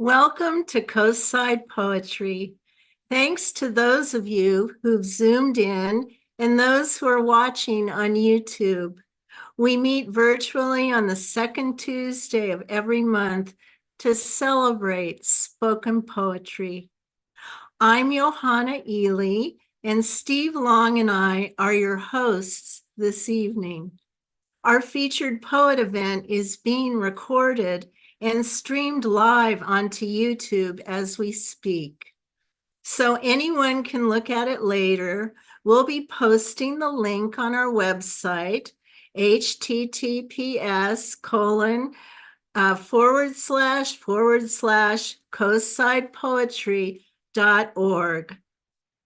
Welcome to Coastside Poetry. Thanks to those of you who've zoomed in and those who are watching on YouTube. We meet virtually on the second Tuesday of every month to celebrate spoken poetry. I'm Johanna Ely, and Steve Long and I are your hosts this evening. Our featured poet event is being recorded and streamed live onto YouTube as we speak. So anyone can look at it later. We'll be posting the link on our website, https://coastsidepoetry.org.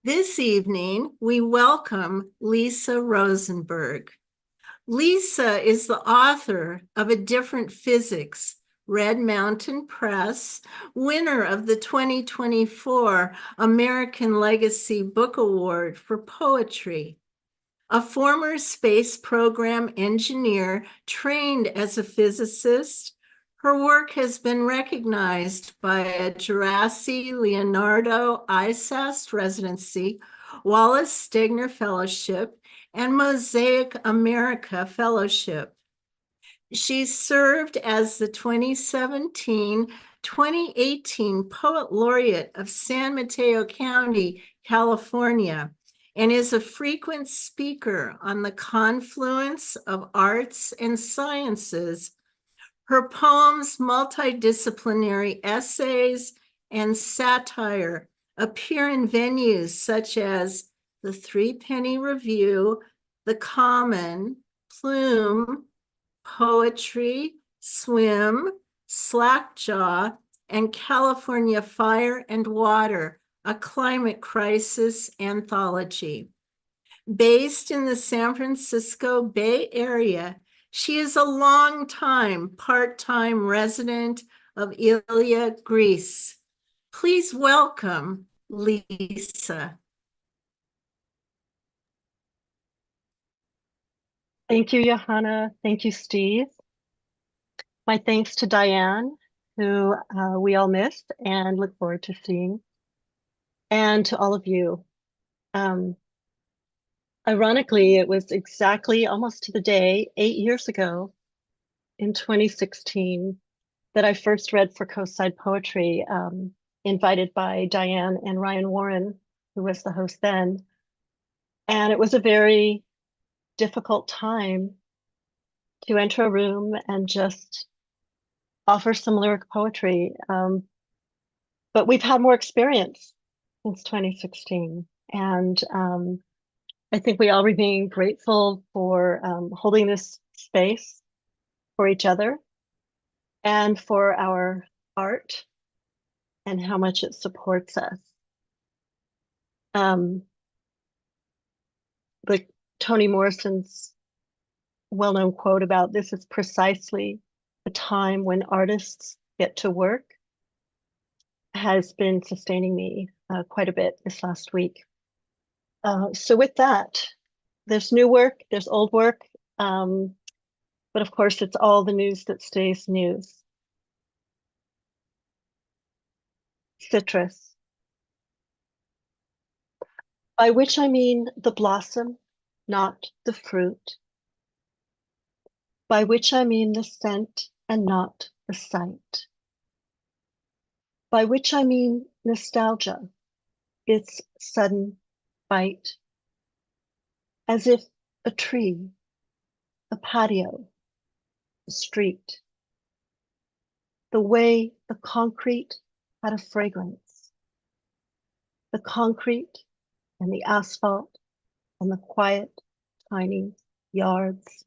This evening, we welcome Lisa Rosenberg. Lisa is the author of A Different Physics, Red Mountain Press, winner of the 2024 American Legacy Book Award for Poetry. A former space program engineer trained as a physicist, her work has been recognized by a Djerassi Leonardo ISAST Residency, Wallace Stegner Fellowship, and MOSAIC America Fellowship. She served as the 2017-2018 Poet Laureate of San Mateo County, California, and is a frequent speaker on the confluence of arts and sciences. Her poems, multidisciplinary essays, and satire appear in venues such as the Threepenny Review, The Common, Plume, Poetry, SWWIM, Slackjaw, and California Fire and Water, a Climate Crisis Anthology. Based in the San Francisco Bay Area, she is a longtime part-time resident of Ilia, Greece. Please welcome Lisa. Thank you, Johanna. Thank you, Steve. My thanks to Diane, who we all missed and look forward to seeing, and to all of you. Ironically, it was exactly almost to the day 8 years ago in 2016 that I first read for Coastside Poetry, invited by Diane and Ryan Warren, who was the host then. And it was a very difficult time to enter a room and just offer some lyric poetry. But we've had more experience since 2016. And I think we all remain grateful for holding this space for each other and for our art and how much it supports us. Like Toni Morrison's well-known quote about this is precisely the time when artists get to work has been sustaining me quite a bit this last week. So with that, there's new work, there's old work, but of course it's all the news that stays news. Citrus, by which I mean the blossom, not the fruit, by which I mean the scent and not the sight, by which I mean nostalgia, its sudden bite, as if a tree, a patio, a street, the way the concrete had a fragrance, the concrete and the asphalt and the quiet, tiny yards,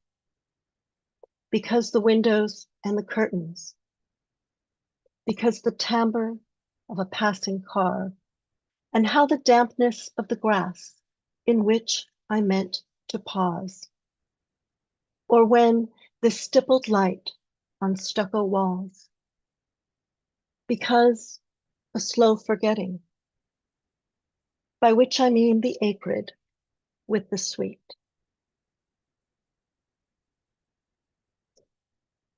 because the windows and the curtains, because the timbre of a passing car, and how the dampness of the grass in which I meant to pause, or when the stippled light on stucco walls, because a slow forgetting, by which I mean the acrid with the sweet.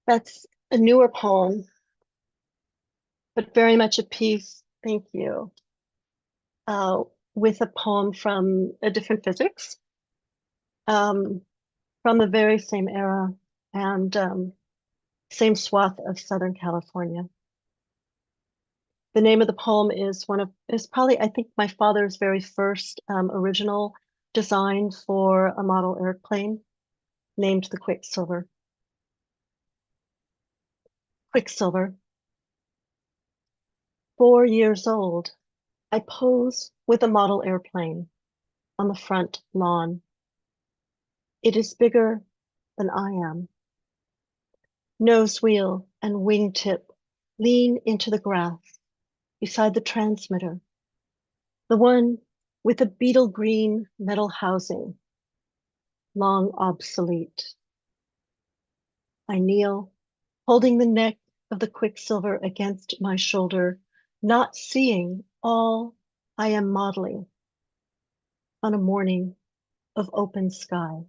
That's a newer poem but very much a piece, thank you, uh, with a poem from a different physics, um, from the very same era and same swath of Southern California. The name of the poem is probably, I think, my father's very first original design for a model airplane named the Quicksilver. Quicksilver. 4 years old, I pose with a model airplane on the front lawn. It is bigger than I am. Nose wheel and wingtip lean into the grass beside the transmitter, the one with a beetle green metal housing, long obsolete. I kneel, holding the neck of the Quicksilver against my shoulder, not seeing all I am modeling on a morning of open sky,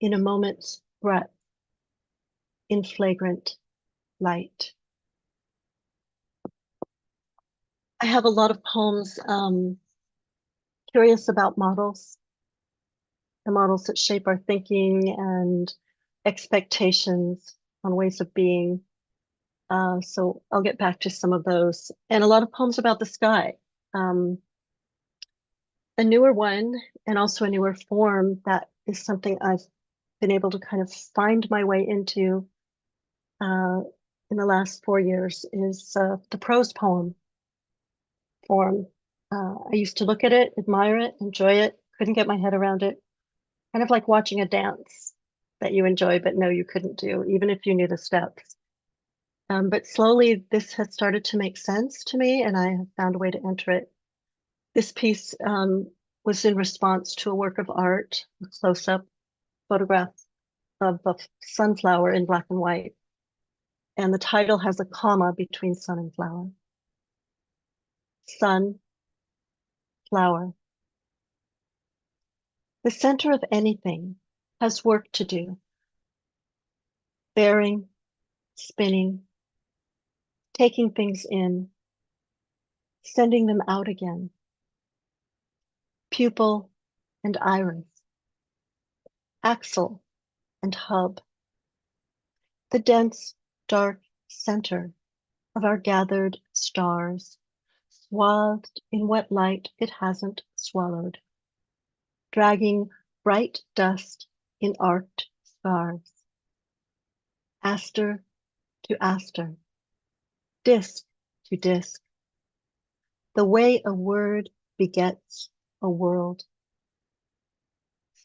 in a moment's breath, in flagrant light. I have a lot of poems curious about models, the models that shape our thinking and expectations on ways of being. So I'll get back to some of those. And a lot of poems about the sky. A newer one, and also a newer form that is something I've been able to kind of find my way into in the last 4 years, is the prose poem form. I used to look at it, admire it, enjoy it, couldn't get my head around it. Kind of like watching a dance that you enjoy but know you couldn't do, even if you knew the steps. But slowly this has started to make sense to me, and I have found a way to enter it. This piece was in response to a work of art, a close-up photograph of a sunflower in black and white. And the title has a comma between sun and flower. Sun, flower. The center of anything has work to do. Bearing, spinning, taking things in, sending them out again. Pupil and iris. Axle and hub. The dense, dark center of our gathered stars, swathed in wet light it hasn't swallowed, dragging bright dust in arced scars. Aster to aster, disk to disk, the way a word begets a world.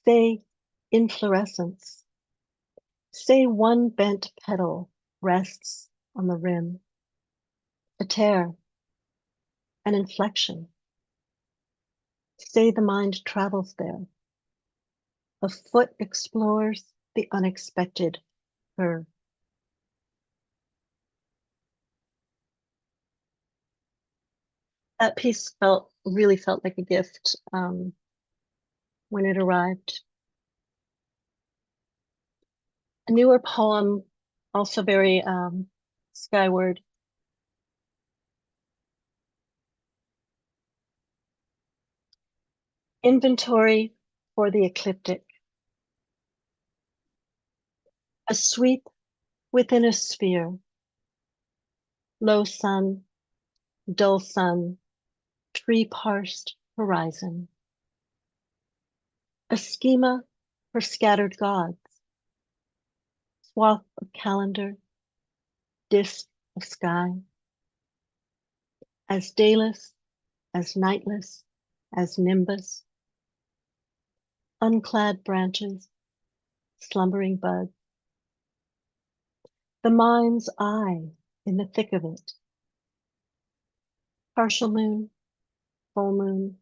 Say inflorescence, say one bent petal rests on the rim, a tear, an inflection. Say the mind travels there, a foot explores the unexpected curve. That piece really felt like a gift when it arrived. A newer poem, also very skyward. Inventory for the ecliptic. A sweep within a sphere. Low sun, dull sun, tree-parsed horizon. A schema for scattered gods. Swath of calendar, disk of sky. As dayless, as nightless, as nimbus. Unclad branches, slumbering buds. The mind's eye in the thick of it. Partial moon, full moon,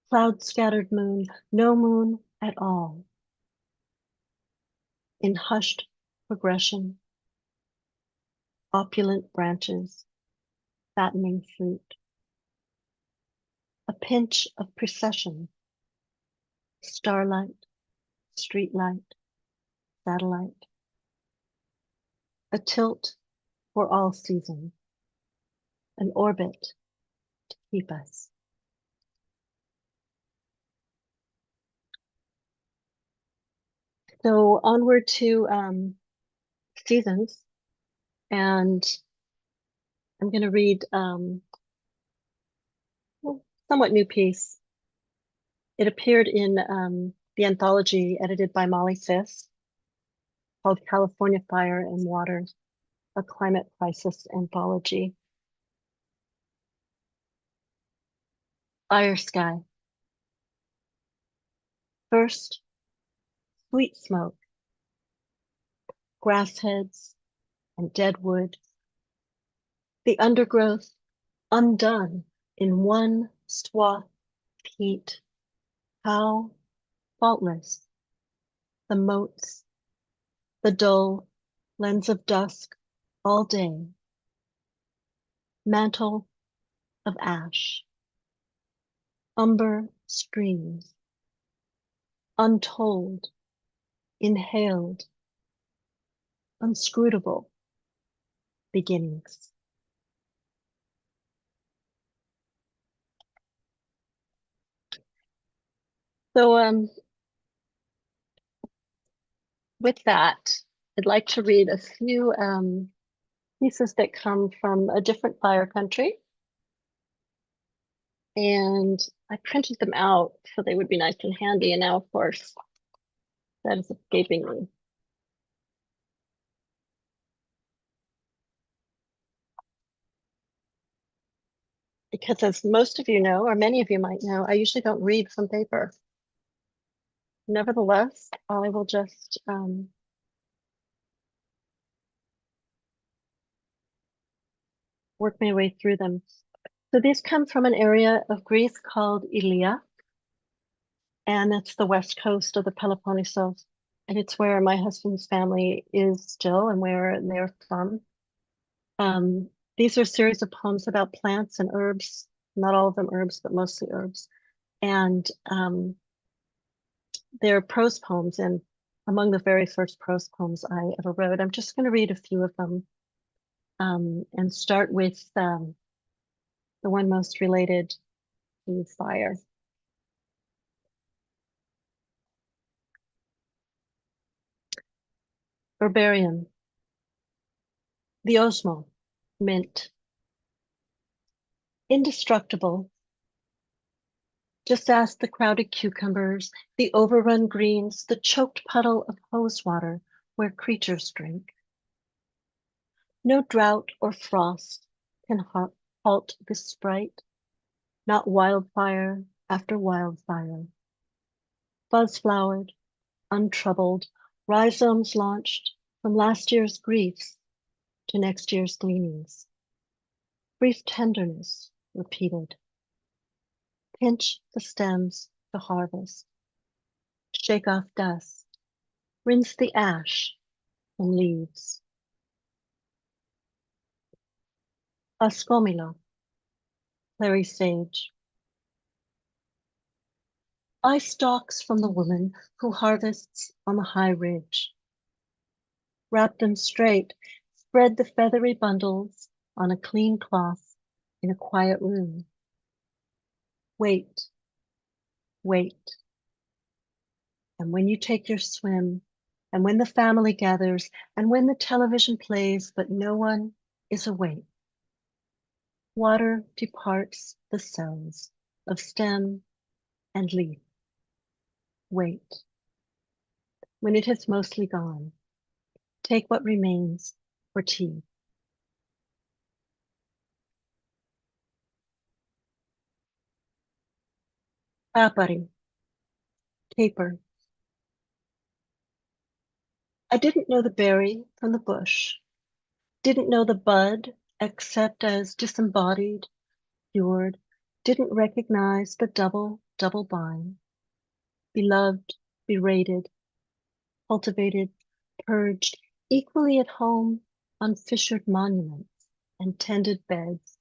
cloud-scattered moon, no moon at all. In hushed progression, opulent branches, fattening fruit. A pinch of precession, starlight, streetlight, satellite. A tilt for all seasons, an orbit to keep us. So onward to seasons, and I'm going to read a somewhat new piece. It appeared in the anthology edited by Molly Fisk called California Fire and Water, a Climate Crisis Anthology. Fire sky. First, sweet smoke, grass heads and dead wood. The undergrowth undone in one swath of heat. How faultless the motes, the dull lens of dusk all day. Mantle of ash, umber streams, untold, inhaled, unscrutable beginnings. So with that, I'd like to read a few pieces that come from a different fire country. And I printed them out so they would be nice and handy. And now, of course, that is escaping me. Because as most of you know, or many of you might know, I usually don't read from paper. Nevertheless, I will just work my way through them. So these come from an area of Greece called Ilia, and it's the west coast of the Peloponnesus. And it's where my husband's family is still and where they're from. These are a series of poems about plants and herbs, not all of them herbs, but mostly herbs. And they're prose poems, and among the very first prose poems I ever wrote. I'm just going to read a few of them and start with the one most related to fire. Herbarium. The osmo, mint. Indestructible. Just ask the crowded cucumbers, the overrun greens, the choked puddle of hose water where creatures drink. No drought or frost can halt this sprite, not wildfire after wildfire. Buzz-flowered, untroubled, rhizomes launched from last year's griefs to next year's gleanings. Brief tenderness repeated. Pinch the stems to harvest. Shake off dust. Rinse the ash from leaves. Ascomilo, clary sage. Eye stalks from the woman who harvests on the high ridge. Wrap them straight, spread the feathery bundles on a clean cloth in a quiet room. Wait, wait. And when you take your swim, and when the family gathers, and when the television plays, but no one is awake, water departs the cells of stem and leaf. Wait. When it has mostly gone, take what remains for tea. Papari, caper. I didn't know the berry from the bush, didn't know the bud except as disembodied, cured, didn't recognize the double vine, beloved, berated, cultivated, purged, equally at home on fissured monuments and tended beds,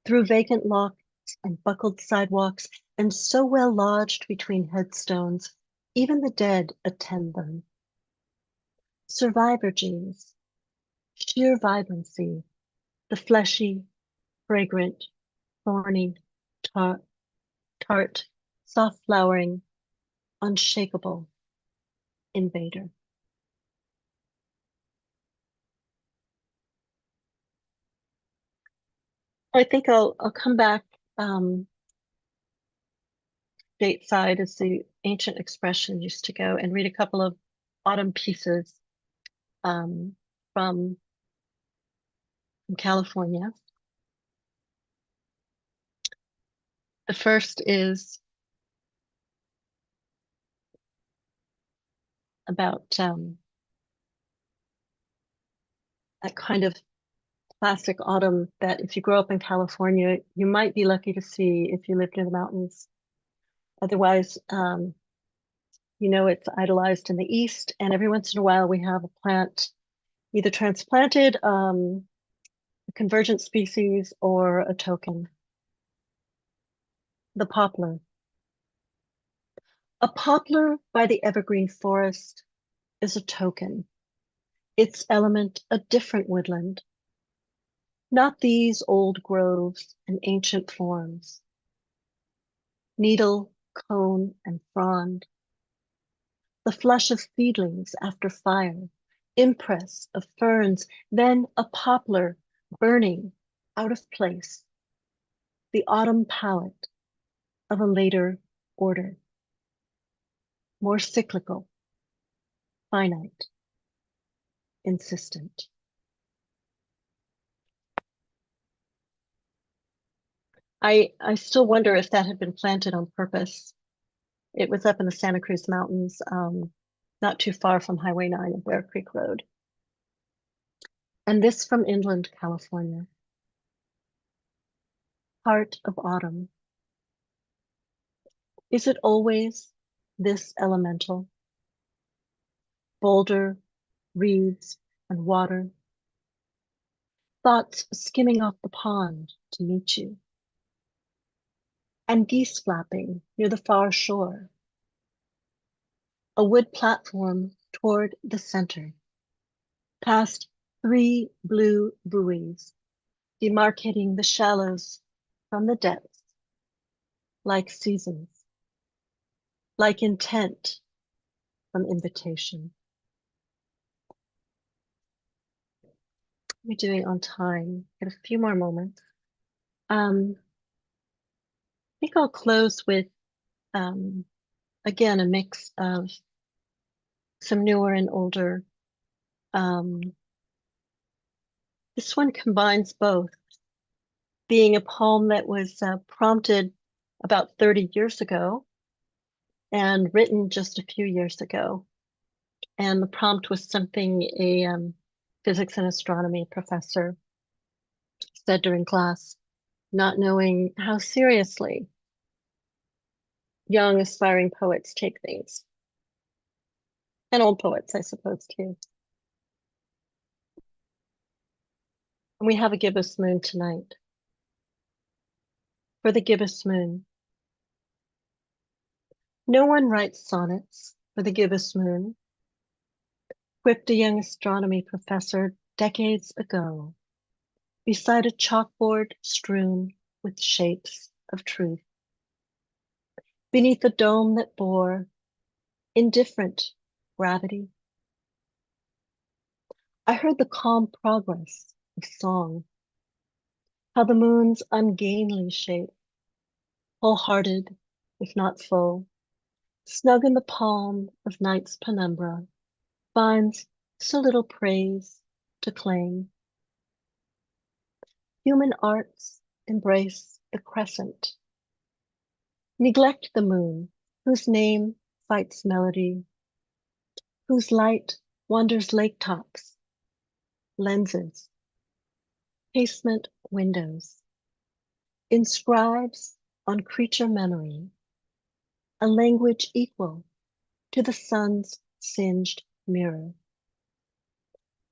through vacant lots and buckled sidewalks, and so well lodged between headstones, even the dead attend them. Survivor genes, sheer vibrancy, the fleshy, fragrant, thorny, tart, soft flowering, unshakable invader. I think I'll come back stateside, as the ancient expression used to go, and read a couple of autumn pieces um, from California. The first is about that kind of classic autumn that if you grow up in California, you might be lucky to see if you live near the mountains. Otherwise, it's idolized in the East, and every once in a while we have a plant either transplanted, a convergent species, or a token. The poplar. A poplar by the evergreen forest is a token, its element a different woodland, not these old groves and ancient forms, needle, cone, and frond, the flush of seedlings after fire, impress of ferns, then a poplar burning out of place, the autumn palette of a later order, more cyclical, finite, insistent. I still wonder if that had been planted on purpose. It was up in the Santa Cruz Mountains, not too far from Highway 9 and Bear Creek Road. And this from inland California. Heart of autumn. Is it always this elemental? Boulder, reeds, and water. Thoughts skimming off the pond to meet you. And geese flapping near the far shore. A wood platform toward the center. Past 3 blue buoys, demarcating the shallows from the depths, like seasons, like intent from invitation. We're doing on time. Got a few more moments. I think I'll close with, again, a mix of some newer and older. This one combines both, being a poem that was prompted about 30 years ago and written just a few years ago. And the prompt was something a physics and astronomy professor said during class, not knowing how seriously young aspiring poets take things. And old poets, I suppose, too. And we have a gibbous moon tonight. For the gibbous moon. No one writes sonnets for the gibbous moon, quipped a young astronomy professor decades ago, beside a chalkboard strewn with shapes of truth. Beneath a dome that bore indifferent gravity. I heard the calm progress of song, how the moon's ungainly shape, wholehearted, if not full, snug in the palm of night's penumbra, finds so little praise to claim. Human arts embrace the crescent, neglect the moon, whose name fights melody, whose light wanders lake tops, lenses, casement windows, inscribes on creature memory a language equal to the sun's singed mirror.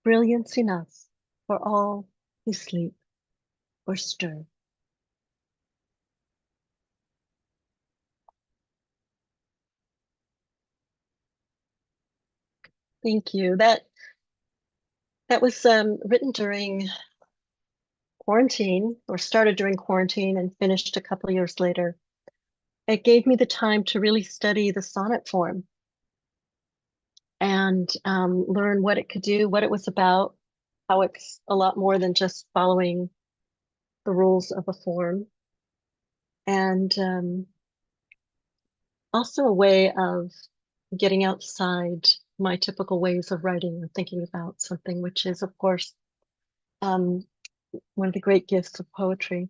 Brilliance enough for all who sleep or stir. Thank you. That was written during quarantine, or started during quarantine and finished a couple of years later, it gave me the time to really study the sonnet form and learn what it could do, what it was about, how it's a lot more than just following the rules of a form. And also a way of getting outside my typical ways of writing or thinking about something, which is, of course, one of the great gifts of poetry.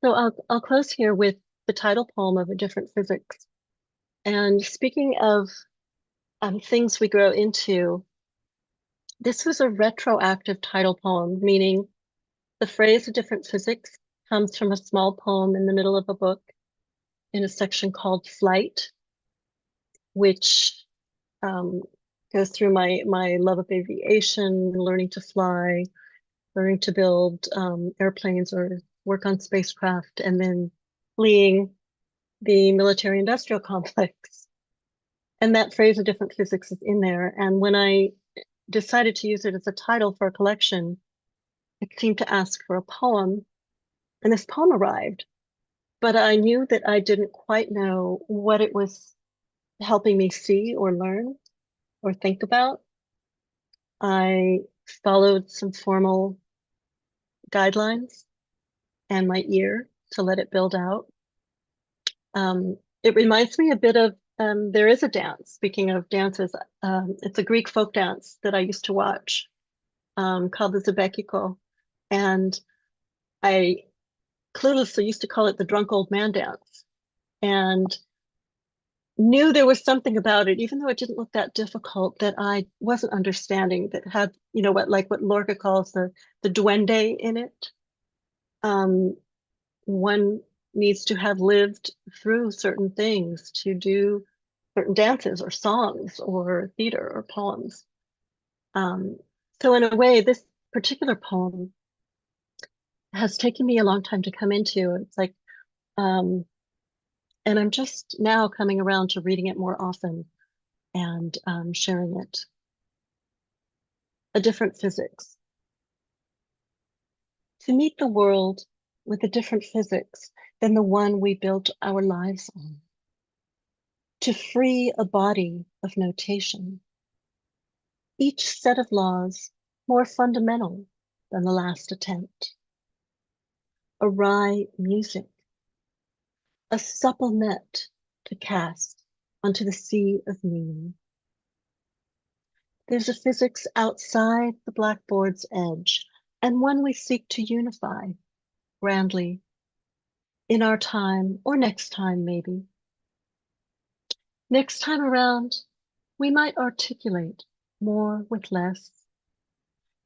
So I'll close here with the title poem of A Different Physics. And speaking of things we grow into, this was a retroactive title poem, meaning the phrase A Different Physics comes from a small poem in the middle of a book in a section called Flight, which goes through my love of aviation, learning to fly, learning to build airplanes or work on spacecraft, and then fleeing the military-industrial complex. And that phrase, A Different Physics, is in there. And when I decided to use it as a title for a collection, it seemed to ask for a poem, and this poem arrived. But I knew that I didn't quite know what it was helping me see or learn or think about. I followed some formal guidelines and my ear to let it build out. It reminds me a bit of, there is a dance, speaking of dances, it's a Greek folk dance that I used to watch called the Zebekiko. And I cluelessly used to call it the drunk old man dance. And knew there was something about it, even though it didn't look that difficult, that I wasn't understanding, that had, what Lorca calls the duende in it. One needs to have lived through certain things to do certain dances or songs or theater or poems. So in a way, this particular poem has taken me a long time to come into. It's like, and I'm just now coming around to reading it more often and sharing it. A Different Physics. To meet the world with a different physics than the one we built our lives on. To free a body of notation. Each set of laws more fundamental than the last attempt. A wry music. A supple net to cast onto the sea of meaning. There's a physics outside the blackboard's edge, and one we seek to unify grandly in our time, or next time maybe. Next time around, we might articulate more with less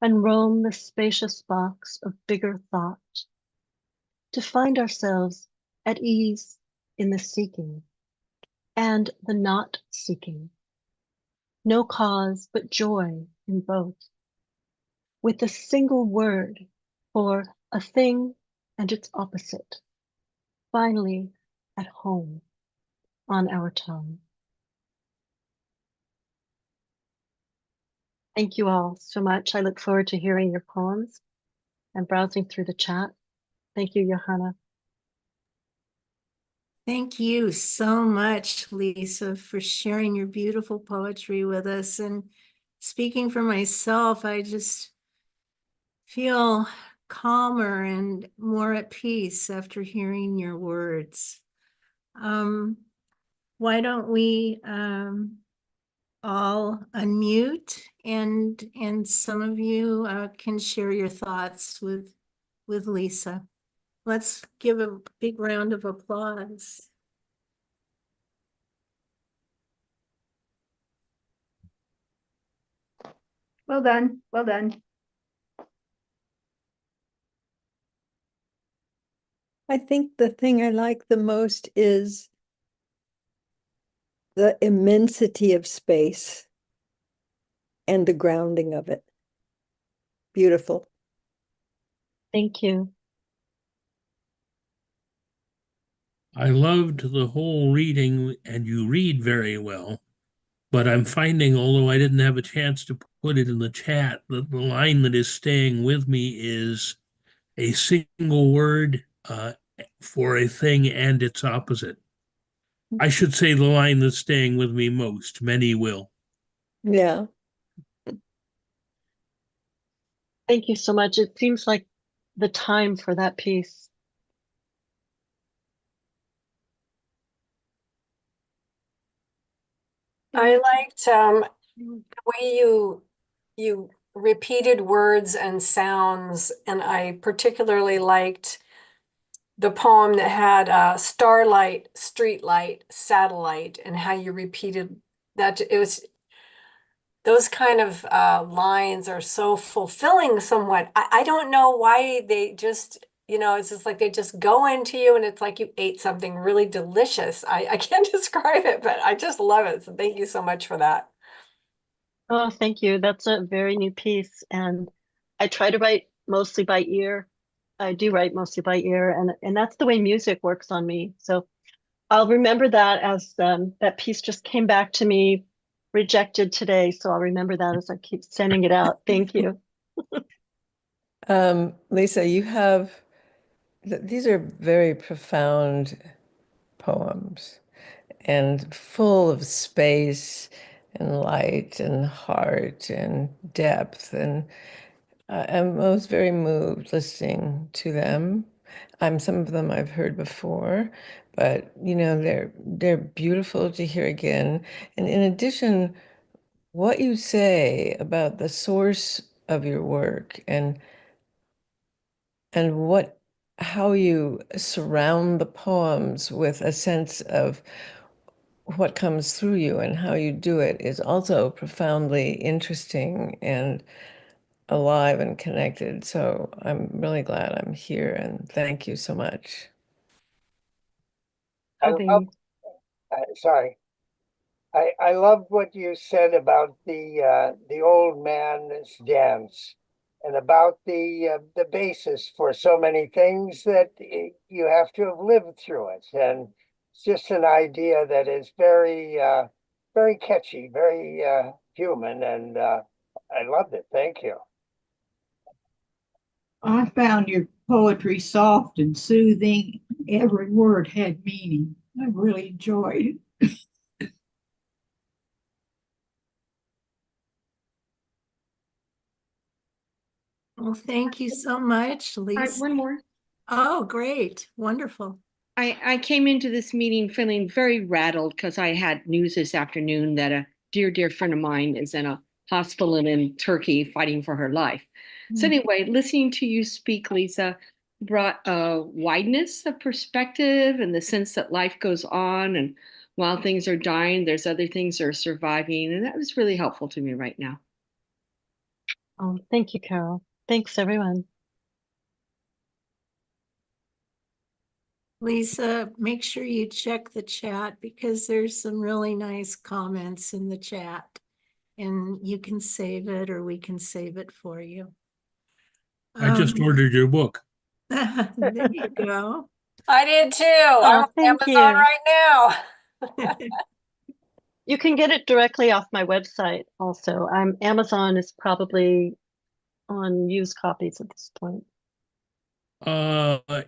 and roam the spacious box of bigger thought to find ourselves at ease in the seeking and the not seeking. No cause but joy in both, with a single word for a thing and its opposite, finally at home on our tongue. Thank you all so much. I look forward to hearing your poems and browsing through the chat. Thank you, Johanna. Thank you so much, Lisa, for sharing your beautiful poetry with us. And speaking for myself, I just feel calmer and more at peace after hearing your words. Why don't we all unmute and some of you can share your thoughts with Lisa. Let's give a big round of applause. Well done. Well done. I think the thing I like the most is the immensity of space and the grounding of it. Beautiful. Thank you. I loved the whole reading, and you read very well. But I'm finding, although I didn't have a chance to put it in the chat, that the line that is staying with me is a single word for a thing and its opposite. I should say the line that's staying with me most. Many will. Yeah. Thank you so much. It seems like the time for that piece. I liked the way you repeated words and sounds, and I particularly liked the poem that had starlight, streetlight, satellite, and how you repeated that. It was those kind of lines are so fulfilling somewhat. I don't know why they just, it's just like they just go into you and it's like you ate something really delicious. I can't describe it, but I just love it. So thank you so much for that. Oh, thank you. That's a very new piece. And I try to write mostly by ear. I do write mostly by ear, and that's the way music works on me. So I'll remember that as that piece just came back to me rejected today. So I'll remember that as I keep sending it out. Thank you. Lisa, you have, these are very profound poems and full of space and light and heart and depth. And I was very moved listening to them. Some of them I've heard before, but they're beautiful to hear again. And in addition, what you say about the source of your work and how you surround the poems with a sense of what comes through you and how you do it is also profoundly interesting and alive and connected. So I'm really glad I'm here, and thank you so much. Sorry. I loved what you said about the old man's dance and about the basis for so many things that you have to have lived through it. And it's just an idea that is very, very catchy, very human. And I loved it. Thank you. I found your poetry soft and soothing. Every word had meaning. I really enjoyed it. Well, thank you so much, Lisa. One more. Oh, great. Wonderful. I came into this meeting feeling very rattled because I had news this afternoon that a dear friend of mine is in a hospital in Turkey fighting for her life. So anyway, listening to you speak, Lisa, brought a wideness of perspective and the sense that life goes on, and while things are dying, there's other things that are surviving, and that was really helpful to me right now. Oh, thank you, Carol. Thanks, everyone. Lisa, make sure you check the chat because there's some really nice comments in the chat, and you can save it or we can save it for you. I just ordered your book. There you go. I did too. I'm on thank Amazon you. right now. You can get it directly off my website also. Amazon is probably on used copies at this point.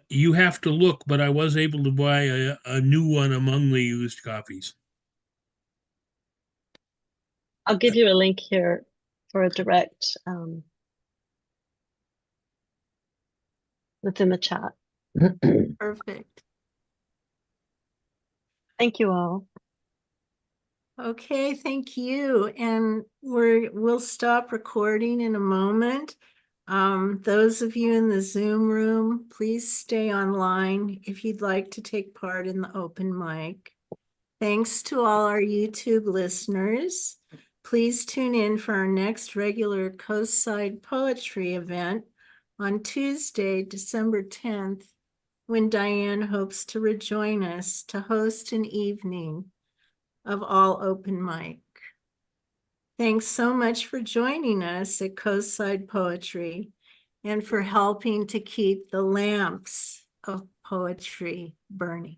You have to look, but I was able to buy a new one among the used copies. I'll give you a link here for a direct within the chat. Perfect. Thank you all. Okay, thank you. And we'll stop recording in a moment. Those of you in the Zoom room, please stay online if you'd like to take part in the open mic. Thanks to all our YouTube listeners. Please tune in for our next regular Coastside Poetry event on Tuesday, December 10th, when Diane hopes to rejoin us to host an evening of all open mic. Thanks so much for joining us at Coastside Poetry and for helping to keep the lamps of poetry burning.